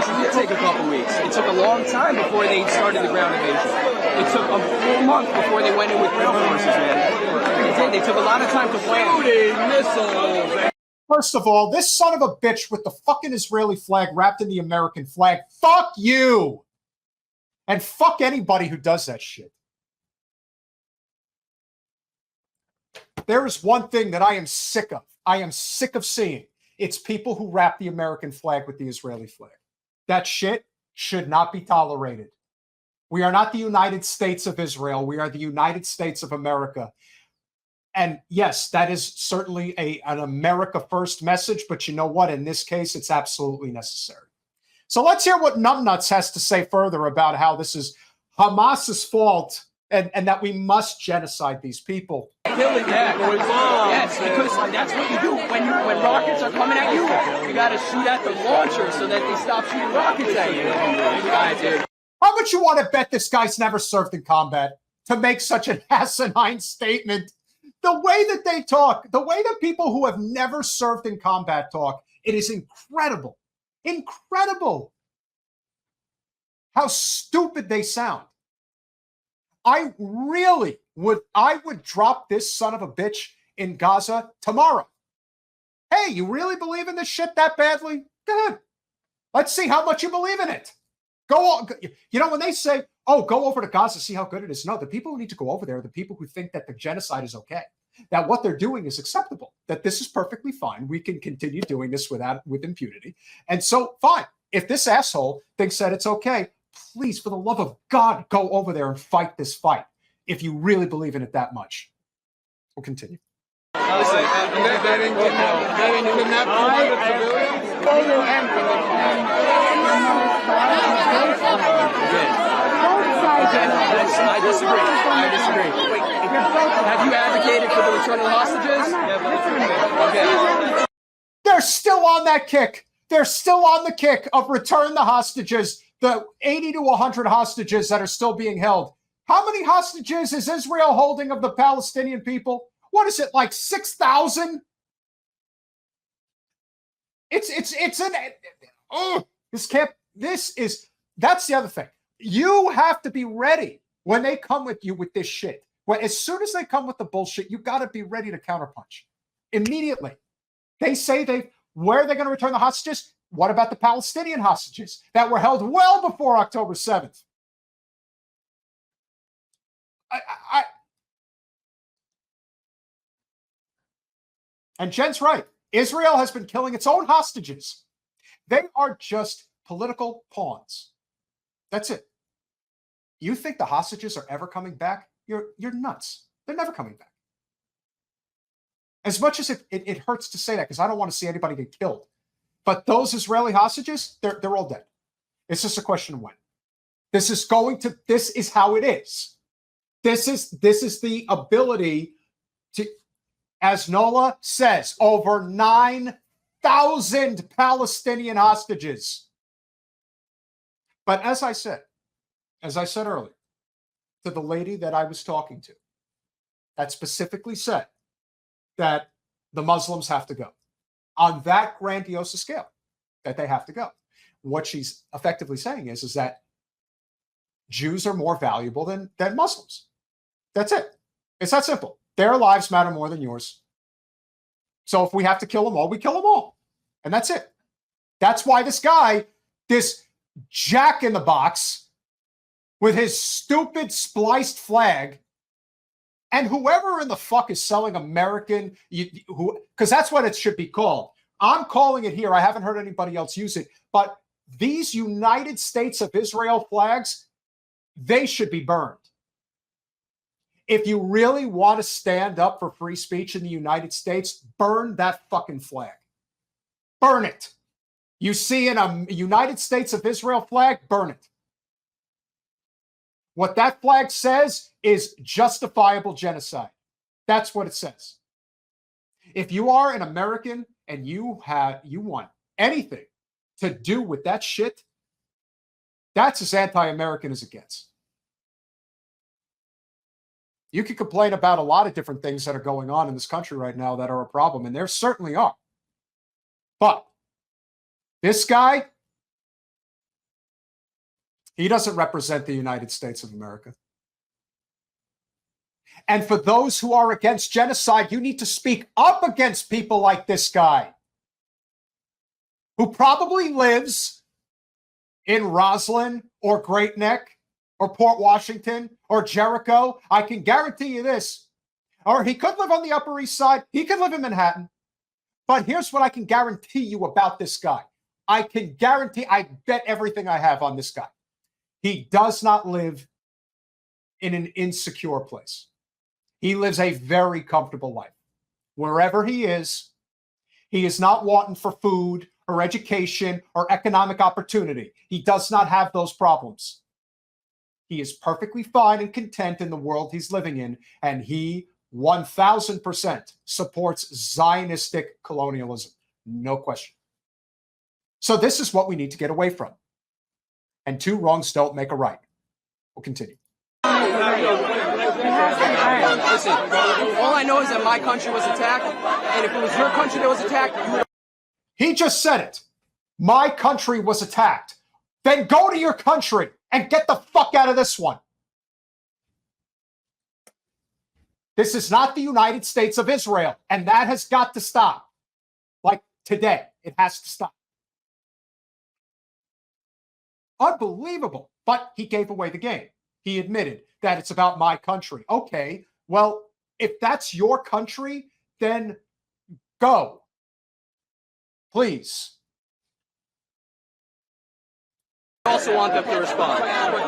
honestly did take a couple weeks. It took a long time before they started the ground invasion. It took a full month before they went in with ground forces, man. It did. They took a lot of time to plan. Missiles. First of all, this son of a bitch with the fucking Israeli flag wrapped in the American flag, fuck you! And fuck anybody who does that shit. There is one thing that I am sick of. I am sick of seeing. It's people who wrap the American flag with the Israeli flag. That shit should not be tolerated. We are not the United States of Israel. We are the United States of America. And yes, that is certainly an America first message, but you know what? In this case, it's absolutely necessary. So let's hear what Numbnuts has to say further about how this is Hamas's fault and that we must genocide these people. Killing that. Yes, because that's what you do. When rockets are coming at you, you got to shoot at the launcher so that they stop shooting rockets at you. How much you want to bet this guy's never served in combat to make such an asinine statement? The way that they talk, the way that people who have never served in combat talk, it is incredible. Incredible how stupid they sound. I would drop this son of a bitch in Gaza tomorrow. Hey, you really believe in this shit that badly? Good. Let's see how much you believe in it. Go on. You know, when they say, oh, go over to Gaza, see how good it is. No, the people who need to go over there are the people who think that the genocide is okay, that what they're doing is acceptable, that this is perfectly fine. We can continue doing this with impunity. And so, fine. If this asshole thinks that it's okay, please, for the love of God, go over there and fight this fight if you really believe in it that much. We'll continue. I disagree. Wait, have you advocated for the return of the hostages? Okay. They're still on that kick. They're still on the kick of return the hostages, the 80 to 100 hostages that are still being held. How many hostages is Israel holding of the Palestinian people? What is it, like 6,000? That's the other thing. You have to be ready when they come with you with this shit. As soon as they come with the bullshit, you got to be ready to counterpunch immediately. They say where are they going to return the hostages? What about the Palestinian hostages that were held well before October 7th? And Jen's right. Israel has been killing its own hostages. They are just political pawns. That's it. You think the hostages are ever coming back? You're nuts. They're never coming back. As much as it hurts to say that, because I don't want to see anybody get killed. But those Israeli hostages, they're all dead. It's just a question of when. This is how it is. This is the ability to, as Nola says, over 9,000 Palestinian hostages. But as I said earlier, to the lady that I was talking to, that specifically said that the Muslims have to go on that grandiose scale, that they have to go. What she's effectively saying is that Jews are more valuable than Muslims. That's it. It's that simple. Their lives matter more than yours. So if we have to kill them all, we kill them all. And that's it. That's why this guy, this jack in the box with his stupid spliced flag, and whoever in the fuck is selling American, because that's what it should be called. I'm calling it here. I haven't heard anybody else use it. But these United States of Israel flags, they should be burned. If you really want to stand up for free speech in the United States, burn that fucking flag. Burn it. You see in a United States of Israel flag, burn it. What that flag says is justifiable genocide. That's what it says. If you are an American and you want anything to do with that shit, that's as anti-American as it gets. You can complain about a lot of different things that are going on in this country right now that are a problem, and there certainly are. But this guy, He doesn't represent the United States of America. And for those who are against genocide, you need to speak up against people like this guy, who probably lives in Roslyn or Great Neck or Port Washington or Jericho. I can guarantee you this. Or he could live on the Upper East Side. He could live in Manhattan. But here's what I can guarantee you about this guy. I bet everything I have on this guy. He does not live in an insecure place. He lives a very comfortable life. Wherever he is not wanting for food or education or economic opportunity. He does not have those problems. He is perfectly fine and content in the world he's living in, and he 1000% supports Zionistic colonialism. No question. So this is what we need to get away from. And two wrongs don't make a right. We'll continue. Listen, all I know is that my country was attacked, and if it was your country that was attacked, you would... He just said it. My country was attacked. Then go to your country and get the fuck out of this one. This is not the United States of Israel, and that has got to stop. Like today, it has to stop. Unbelievable. But he gave away the game. He admitted that it's about my country. Okay, well, if that's your country, then go. Please. I also want them to respond.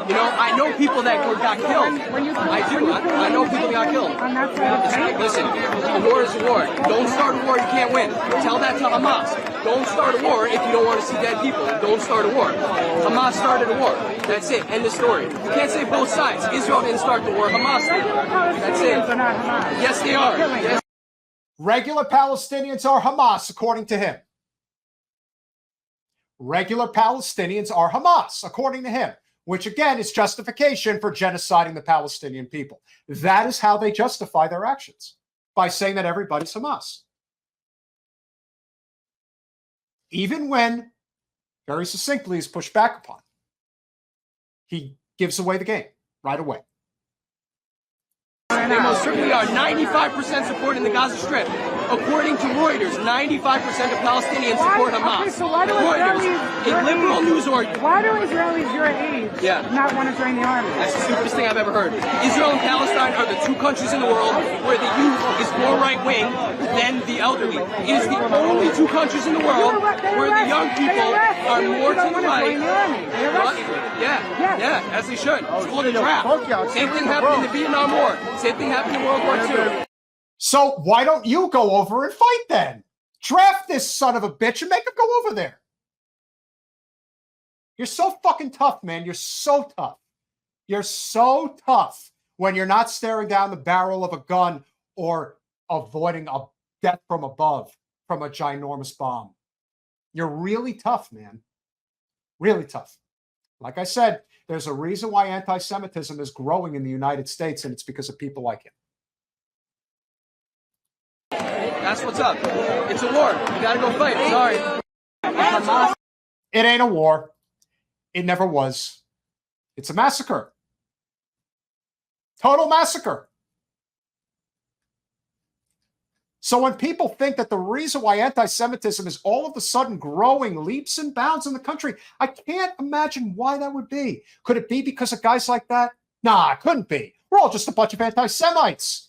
You know, I know people that got killed. I do. I know people that got killed. Listen, a war is a war. Don't start a war you can't win. Tell that to Hamas. Don't start a war if you don't want to see dead people. Don't start a war. Hamas started a war. That's it. End of story. You can't say both sides. Israel didn't start the war. Hamas did. That's it. Yes, they are. Yes. Regular Palestinians are Hamas, according to him. Regular Palestinians are Hamas, according to him, which again is justification for genociding the Palestinian people. That is how they justify their actions, by saying that everybody's Hamas. Even when, very succinctly, is pushed back upon, he gives away the game right away. They most certainly are. 95% support in the Gaza Strip. According to Reuters, 95% of Palestinians support Hamas. Okay, so why do Reuters, a liberal news organization. Why do Israelis your age not want to join the army? That's the stupidest thing I've ever heard. Israel and Palestine are the two countries in the world where the youth is more right-wing than the elderly. It is the only two countries in the world where the young people are more to the right. Yeah, as they should. It's called a draft. Same thing happened in the Vietnam War. Same thing happened in World War II. So why don't you go over and fight then? Draft this son of a bitch and make him go over there. You're so fucking tough, man. You're so tough. You're so tough when you're not staring down the barrel of a gun or avoiding a death from above from a ginormous bomb. You're really tough, man. Really tough. Like I said, there's a reason why anti-Semitism is growing in the United States, and it's because of people like him. That's what's up. It's a war. You gotta go fight. Sorry. It ain't a war. It never was. It's a massacre. Total massacre. So when people think that the reason why anti-Semitism is all of a sudden growing leaps and bounds in the country, I can't imagine why that would be. Could it be because of guys like that? Nah, it couldn't be. We're all just a bunch of anti-Semites.